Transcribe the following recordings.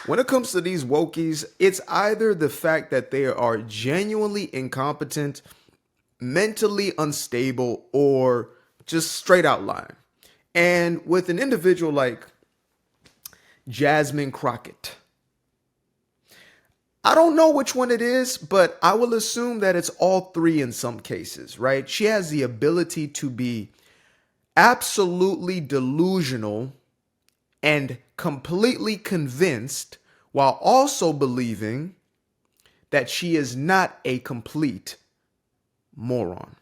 when it comes to these wokies, it's either the fact that they are genuinely incompetent, mentally unstable, or just straight out lying. And with an individual like Jasmine Crockett, I don't know which one it is, but I will assume that it's all three in some cases, right? She has the ability to be absolutely delusional and completely convinced while also believing that she is not a complete moron,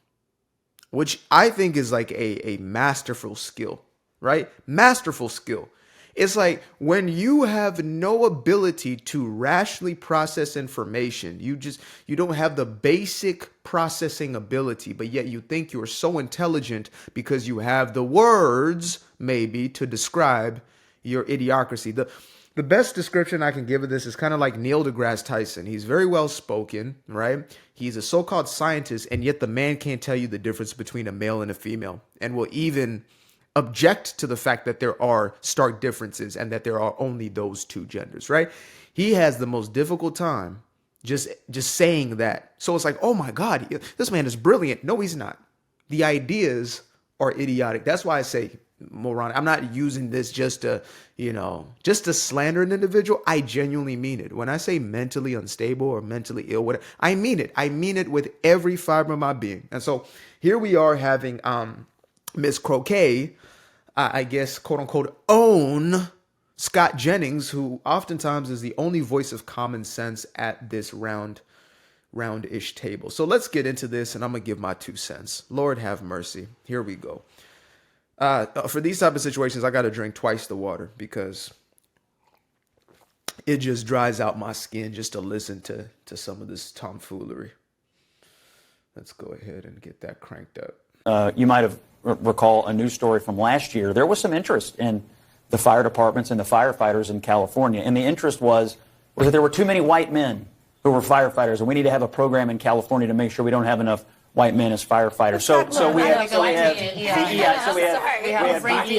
which I think is like a masterful skill, right? Masterful skill. It's like when you have no ability to rationally process information, you don't have the basic processing ability, but yet you think you're so intelligent because you have the words maybe to describe your idiocracy. The best description I can give of this is kind of like Neil deGrasse Tyson. He's very well spoken, right? He's a so-called scientist, and yet the man can't tell you the difference between a male and a female, and will even object to the fact that there are stark differences and that there are only those two genders, right? He has the most difficult time just saying that. So it's like, oh my God, this man is brilliant. No, he's not. The ideas are idiotic. That's why I say moronic. I'm not using this just to slander an individual. I genuinely mean it. When I say mentally unstable or mentally ill, whatever, I mean it. I mean it with every fiber of my being. And so here we are having Miss Croquet, I guess, quote unquote, own Scott Jennings, who oftentimes is the only voice of common sense at this roundish table. So let's get into this, and I'm gonna give my 2 cents. Lord have mercy. Here we go. For these type of situations, I gotta drink twice the water because it just dries out my skin just to listen to some of this tomfoolery. Let's go ahead and get that cranked up. You might have recall a news story from last year. There was some interest in the fire departments and the firefighters in California, and the interest was that there were too many white men who were firefighters, and we need to have a program in California to make sure we don't have enough white men as firefighters. So we have DEI, we have budget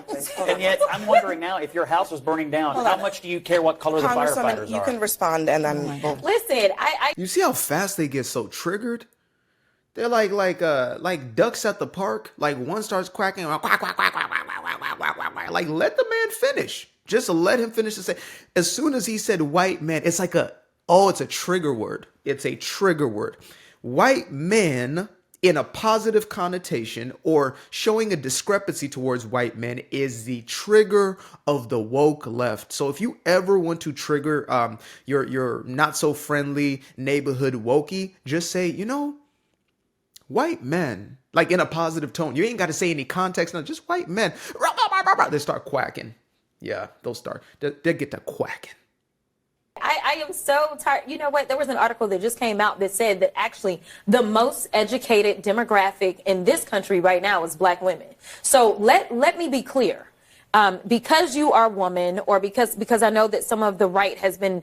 cuts, and yet I'm wondering now, if your house was burning down, how much do you care what color the firefighters are? You can respond, and then we'll... Listen, You see how fast they get so triggered? They're like ducks at the park. Like one starts quacking, quack, quack, quack, quack, quack, quack, quack, quack, quack, quack. Like let the man finish. Just let him finish to say. As soon as he said white man, it's like it's a trigger word. It's a trigger word. White men in a positive connotation or showing a discrepancy towards white men is the trigger of the woke left. So if you ever want to trigger your not so friendly neighborhood wokey, just say, white men, like in a positive tone. You ain't got to say any context, no, just white men. They start quacking. Yeah, they'll get to quacking. I am so tired. You know what? There was an article that just came out that said that actually the most educated demographic in this country right now is black women. So let me be clear. Because you are a woman, or because I know that some of the right has been...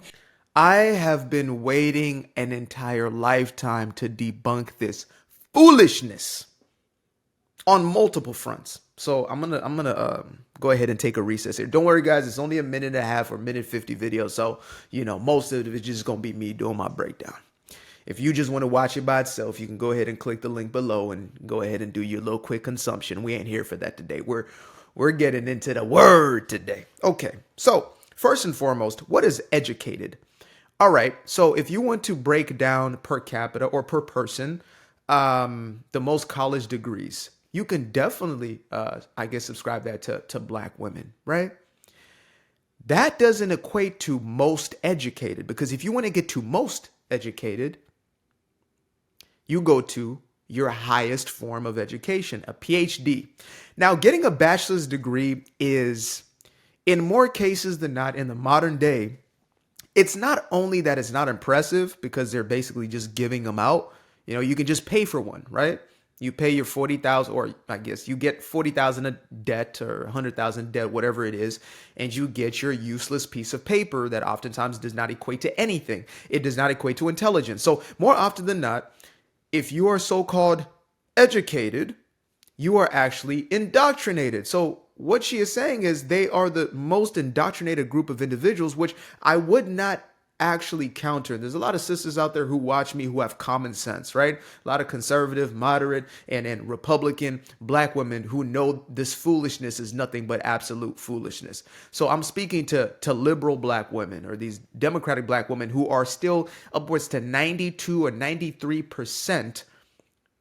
I have been waiting an entire lifetime to debunk this foolishness on multiple fronts. So I'm gonna go ahead and take a recess here. Don't worry, guys. It's only a minute and a half or minute 50 video. So, most of it is just going to be me doing my breakdown. If you just want to watch it by itself, you can go ahead and click the link below and go ahead and do your little quick consumption. We ain't here for that today. We're getting into the word today. Okay. So first and foremost, what is educated? All right. So if you want to break down per capita or per person, the most college degrees, you can definitely, subscribe that to black women, right? That doesn't equate to most educated, because if you want to get to most educated, you go to your highest form of education, a PhD. Now, getting a bachelor's degree is, in more cases than not in the modern day, it's not only that it's not impressive because they're basically just giving them out. You can just pay for one, right? You pay your 40,000, or I guess you get 40,000 in debt or 100,000 debt, whatever it is, and you get your useless piece of paper that oftentimes does not equate to anything. It does not equate to intelligence. So more often than not, if you are so-called educated, you are actually indoctrinated. So what she is saying is they are the most indoctrinated group of individuals, which I would not actually counter. There's a lot of sisters out there who watch me who have common sense, right? A lot of conservative, moderate, and Republican black women who know this foolishness is nothing but absolute foolishness. So I'm speaking to liberal black women, or these Democratic black women who are still upwards to 92 or 93%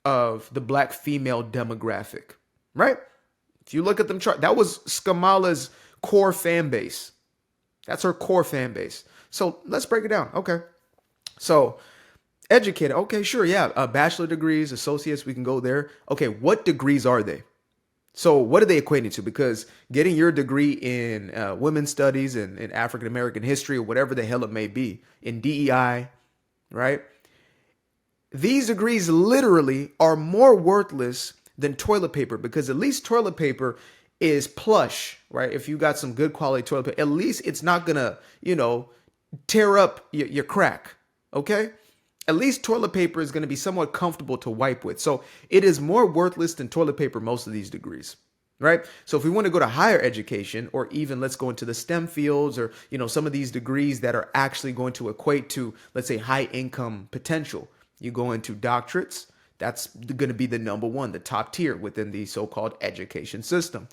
of the black female demographic, right? If you look at them chart, that was Skamala's core fan base. That's her core fan base. So let's break it down. Okay. So educated. Okay, sure. Yeah. Bachelor degrees, associates, we can go there. Okay. What degrees are they? So what are they equating to? Because getting your degree in women's studies and in African-American history, or whatever the hell it may be, in DEI, right? These degrees literally are more worthless than toilet paper, because at least toilet paper is plush, right? If you got some good quality toilet paper, at least it's not gonna, tear up your crack, okay? At least toilet paper is gonna be somewhat comfortable to wipe with. So it is more worthless than toilet paper, most of these degrees, right? So if we want to go to higher education, or even let's go into the STEM fields, or, some of these degrees that are actually going to equate to, let's say, high income potential, you go into doctorates. That's going to be the number one, the top tier within the so-called education system.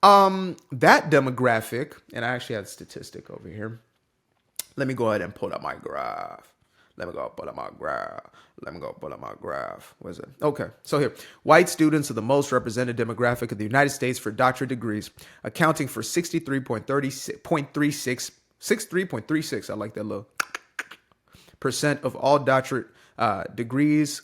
That demographic, and I actually had a statistic over here. Let me go ahead and pull up my graph. Where's it? Okay, so here, white students are the most represented demographic in the United States for doctorate degrees, accounting for 63.36. I like that little percent of all doctorate degrees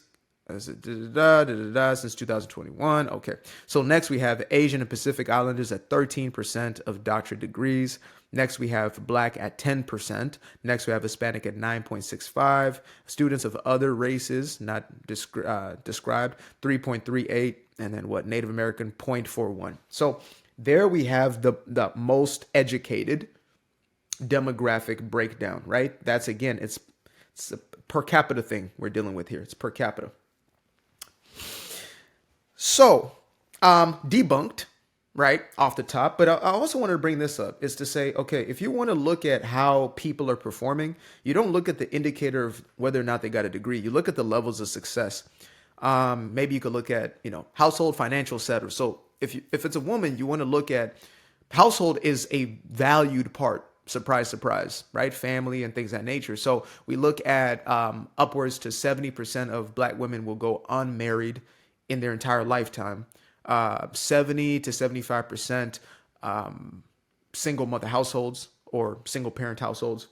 since 2021. Okay. So next we have Asian and Pacific Islanders at 13% of doctorate degrees. Next we have Black at 10%. Next we have Hispanic at 9.65. Students of other races not described 3.38. And then Native American 0.41. So there we have the most educated demographic breakdown, right? That's, again, it's a per capita thing we're dealing with here. It's per capita. So, debunked, right, off the top. But I also wanted to bring this up, is to say, okay, if you want to look at how people are performing, you don't look at the indicator of whether or not they got a degree. You look at the levels of success. Maybe you could look at, household financial status. So if it's a woman, you want to look at household is a valued part. Surprise, surprise, right? Family and things of that nature. So we look at upwards to 70% of black women will go unmarried in their entire lifetime. 70 to 75% single mother households or single parent households.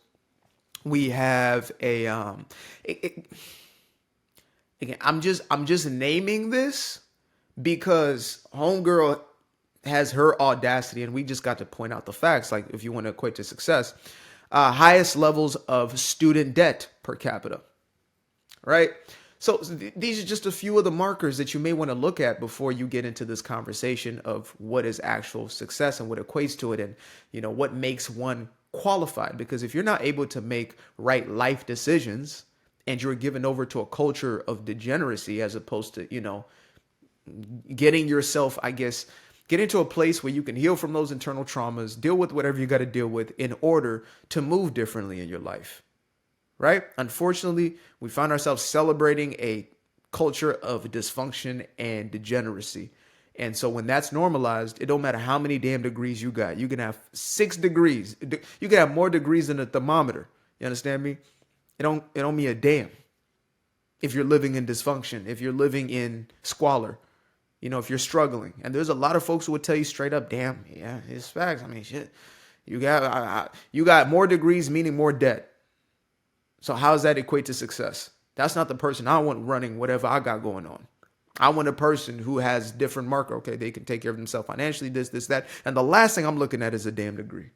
We have again, I'm just naming this because homegirl has her audacity, and we just got to point out the facts. Like, if you want to equate to success, highest levels of student debt per capita, right? So these are just a few of the markers that you may want to look at before you get into this conversation of what is actual success and what equates to it, and what makes one qualified. Because if you're not able to make right life decisions and you're given over to a culture of degeneracy, as opposed to getting yourself, get into a place where you can heal from those internal traumas, deal with whatever you got to deal with in order to move differently in your life. Right? Unfortunately, we find ourselves celebrating a culture of dysfunction and degeneracy. And so when that's normalized, it don't matter how many damn degrees you got. You can have 6 degrees. You can have more degrees than a thermometer. You understand me? It don't mean a damn if you're living in dysfunction, if you're living in squalor, if you're struggling. And there's a lot of folks who would tell you straight up, damn, yeah, it's facts. Shit. You got more degrees, meaning more debt. So how does that equate to success? That's not the person I want running whatever I got going on. I want a person who has different marker. Okay, they can take care of themselves financially, this, that. And the last thing I'm looking at is a damn degree.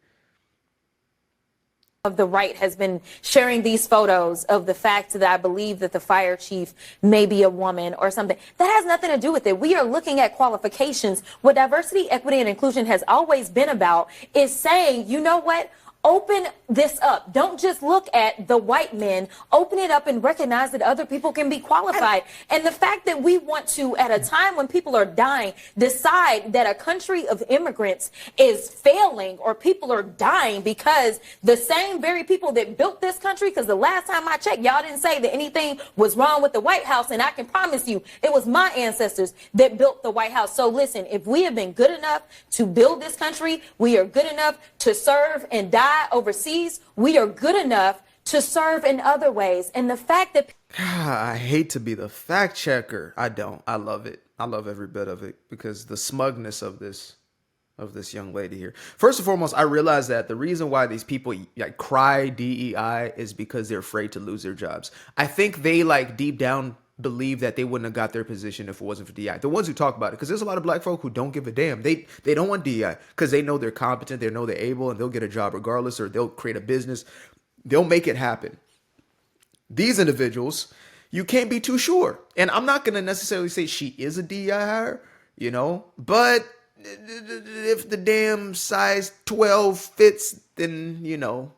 Of the right has been sharing these photos of the fact that I believe that the fire chief may be a woman or something. That has nothing to do with it. We are looking at qualifications. What diversity, equity, and inclusion has always been about is saying, you know what? Open this up. Don't just look at the white men. Open it up and recognize that other people can be qualified. And the fact that we want to, at a time when people are dying, decide that a country of immigrants is failing or people are dying because the same very people that built this country, because the last time I checked, y'all didn't say that anything was wrong with the White House. And I can promise you, it was my ancestors that built the White House. So listen, if we have been good enough to build this country, we are good enough to serve and die overseas, we are good enough to serve in other ways. And the fact that I hate to be the fact checker. I don't. I love it. I love every bit of it because the smugness of this young lady here. First and foremost, I realize that the reason why these people like cry DEI is because they're afraid to lose their jobs. I think they like deep down believe that they wouldn't have got their position if it wasn't for DEI. The ones who talk about it, because there's a lot of black folk who don't give a damn. They don't want DEI because they know they're competent, they know they're able, and they'll get a job regardless, or they'll create a business. They'll make it happen. These individuals, you can't be too sure. And I'm not going to necessarily say she is a DEI hire, but if the damn size 12 fits, then,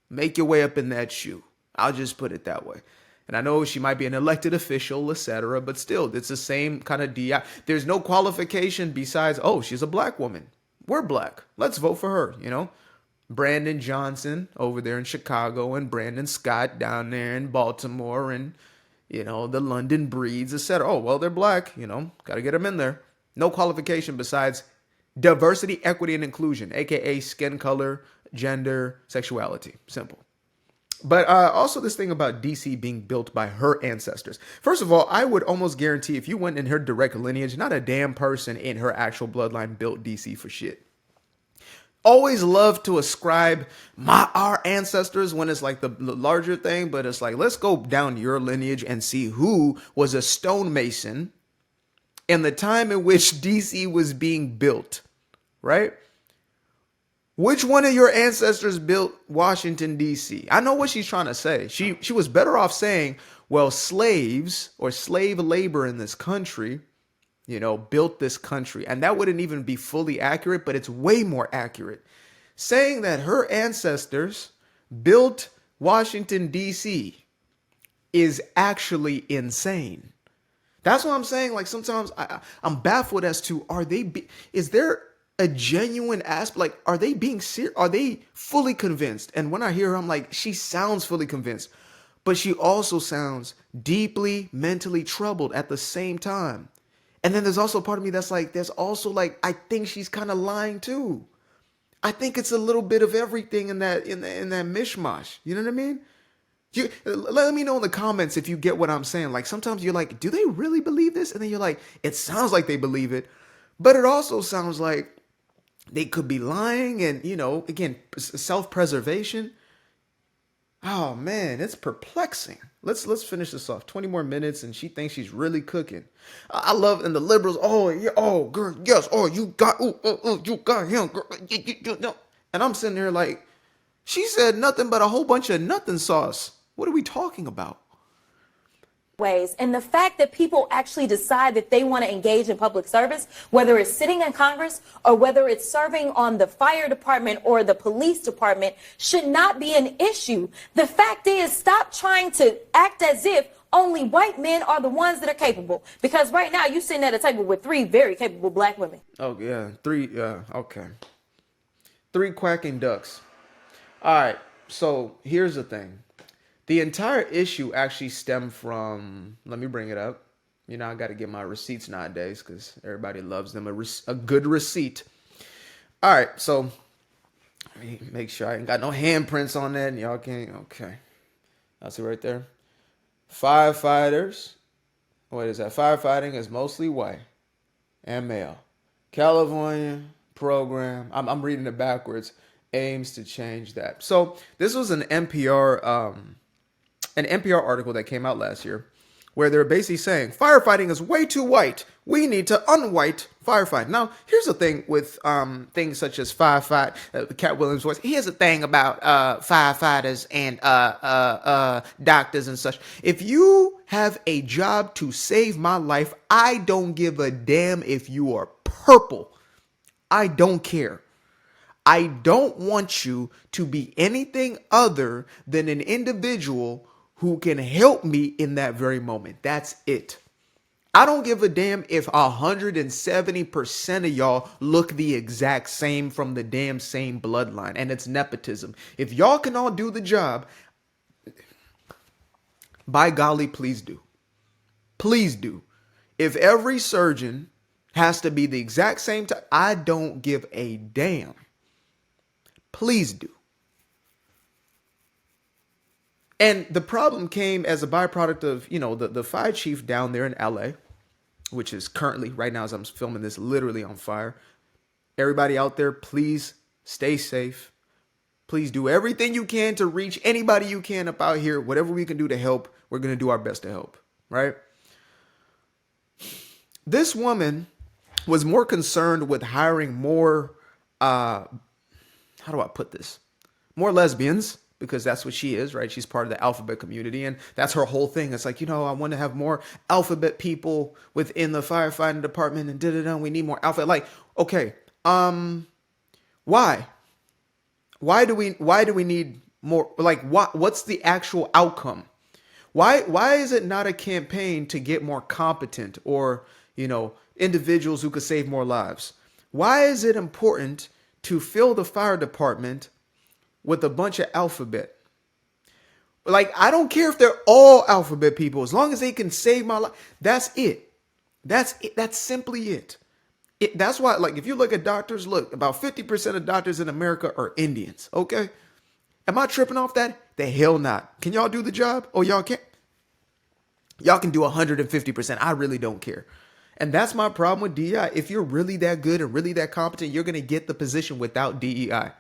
make your way up in that shoe. I'll just put it that way. And I know she might be an elected official, etc., but still, it's the same kind of DI. There's no qualification besides, oh, she's a black woman. We're black. Let's vote for her, Brandon Johnson over there in Chicago and Brandon Scott down there in Baltimore and, the London Breeds, etc. Oh, well, they're black, got to get them in there. No qualification besides diversity, equity, and inclusion, aka skin color, gender, sexuality. Simple. But also this thing about DC being built by her ancestors. First of all, I would almost guarantee if you went in her direct lineage, not a damn person in her actual bloodline built DC for shit. Always love to ascribe our ancestors when it's like the larger thing, but it's like, let's go down your lineage and see who was a stonemason in the time in which DC was being built, right? Which one of your ancestors built Washington, D.C.? I know what she's trying to say. She was better off saying, well, slaves or slave labor in this country, built this country. And that wouldn't even be fully accurate, but it's way more accurate. Saying that her ancestors built Washington, D.C. is actually insane. That's what I'm saying. Like sometimes I'm baffled as to, is there a genuine aspect? Like, are they being serious? Are they fully convinced? And when I hear her, I'm like, she sounds fully convinced, but she also sounds deeply mentally troubled at the same time. And then there's also part of me that's like, I think she's kind of lying too. I think it's a little bit of everything in that mishmash. You know what I mean? Let me know in the comments if you get what I'm saying. Like sometimes you're like, do they really believe this? And then you're like, it sounds like they believe it, but it also sounds like they could be lying and, again, self-preservation. Oh, man, it's perplexing. Let's finish this off. 20 more minutes, and she thinks she's really cooking. I love, and the liberals, oh, yeah, oh, girl, yes, oh, you got him, girl. No. And I'm sitting there like, she said nothing but a whole bunch of nothing sauce. What are we talking about? ways. And the fact that people actually decide that they want to engage in public service, whether it's sitting in Congress or whether it's serving on the fire department or the police department, should not be an issue. The fact is, stop trying to act as if only white men are the ones that are capable. Because right now you're sitting at a table with 3 very capable black women. Oh, yeah. 3. Okay. 3 quacking ducks. All right. So here's the thing. The entire issue actually stemmed from, let me bring it up. You know, I got to get my receipts nowadays because everybody loves them. A good receipt. All right. So let me make sure I ain't got no handprints on that and y'all can't. Okay. I'll see right there. Firefighters. What is that? Firefighting is mostly white and male. California program. I'm reading it backwards. Aims to change that. So this was an NPR article that came out last year where they're basically saying firefighting is way too white. We need to unwhite firefighting. Now, here's the thing with things such as firefight, Cat Williams' voice. Here's the thing about firefighters and doctors and such. If you have a job to save my life, I don't give a damn if you are purple. I don't care. I don't want you to be anything other than an individual who can help me in that very moment. That's it. I don't give a damn if 170% of y'all look the exact same from the damn same bloodline, and it's nepotism. If y'all can all do the job, by golly, please do. Please do. If every surgeon has to be the exact same time, I don't give a damn. Please do. And the problem came as a byproduct of, the fire chief down there in LA, which is currently, right now as I'm filming this, literally on fire. Everybody out there, please stay safe. Please do everything you can to reach anybody you can up out here. Whatever we can do to help, we're going to do our best to help, right? This woman was more concerned with hiring more, how do I put this? More lesbians, because that's what she is, right? She's part of the alphabet community, and that's her whole thing. It's like, I want to have more alphabet people within the firefighting department, and we need more alphabet. Like, okay, why? Why do we need more? Like, what's the actual outcome? Why is it not a campaign to get more competent or, individuals who could save more lives? Why is it important to fill the fire department with a bunch of alphabet? Like, I don't care if they're all alphabet people, as long as they can save my life. That's it. That's it. That's simply it. That's why, like, if you look at doctors, look, about 50% of doctors in America are Indians. Okay. Am I tripping off that? The hell not. Can y'all do the job? Oh, y'all can't. Y'all can do 150%. I really don't care. And that's my problem with DEI. If you're really that good and really that competent, you're going to get the position without DEI.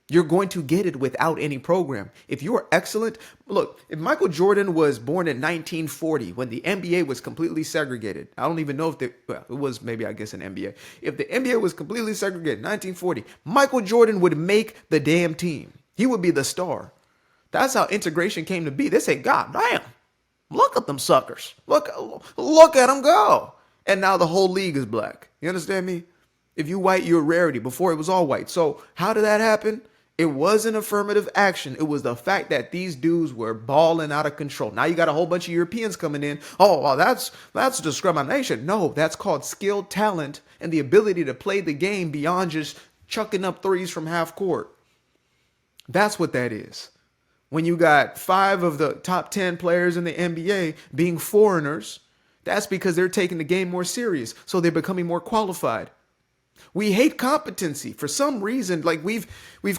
You're going to get it without any program. If you are excellent, look, if Michael Jordan was born in 1940 when the NBA was completely segregated, I don't even know if it was maybe, I guess, an NBA. If the NBA was completely segregated in 1940, Michael Jordan would make the damn team. He would be the star. That's how integration came to be. They say, God damn, look at them suckers. Look at them go. And now the whole league is black. You understand me? If you white, you're a rarity. Before it was all white. So how did that happen? It wasn't affirmative action. It was the fact that these dudes were balling out of control. Now you got a whole bunch of Europeans coming in. Oh, well, that's discrimination. No, that's called skilled talent and the ability to play the game beyond just chucking up threes from half court. That's what that is. When you got 5 of the top 10 players in the NBA being foreigners, that's because they're taking the game more serious. So they're becoming more qualified. We hate competency for some reason. Like we've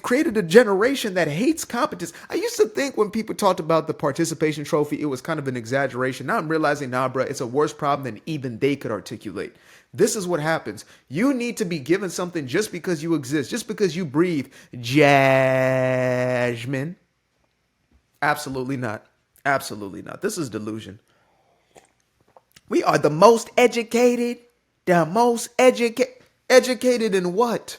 created a generation that hates competence. I used to think when people talked about the participation trophy, it was kind of an exaggeration. Now I'm realizing, nah, bro, it's a worse problem than even they could articulate. This is what happens. You need to be given something just because you exist, just because you breathe. Jasmine. Absolutely not. Absolutely not. This is delusion. We are the most educated, educated in what?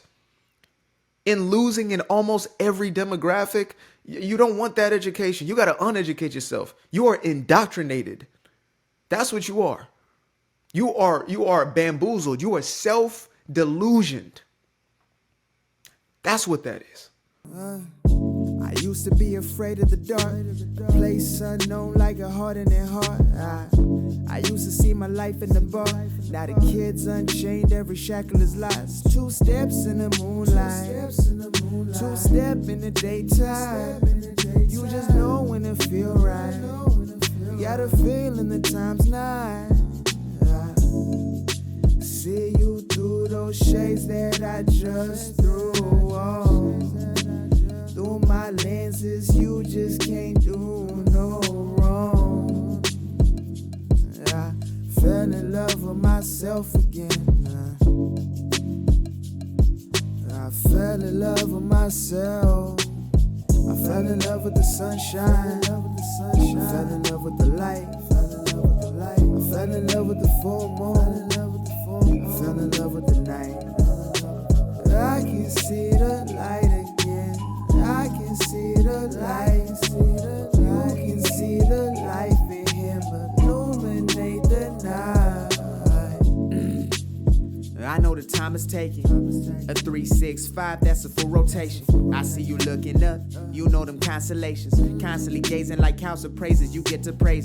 In losing in almost every demographic. You don't want that education. You got to uneducate yourself. You are indoctrinated. That's what you are. You are bamboozled. You are self-delusioned. That's what that is. I used to be afraid of the dark, place unknown like a heart in their heart. I used to see my life in the bar. Now the kids unchained, every shackle is lost. 2 steps in the moonlight, 2 step in the daytime. You just know when it feel right. You got a feeling the time's not. See you through those shades that I just threw on. Through my lenses, you just can't do no wrong. I fell in love with myself again. I fell in love with myself. I fell in love with the sunshine. I fell in love with the light. I fell in love with the full moon. I fell in love with the night. I can see the light again. I can see the light. You can see the life in him illuminate the night. I know the time is taking. A 3-6-5, that's a full rotation. I see you looking up, you know them constellations. Constantly gazing like house of praises, you get to praising.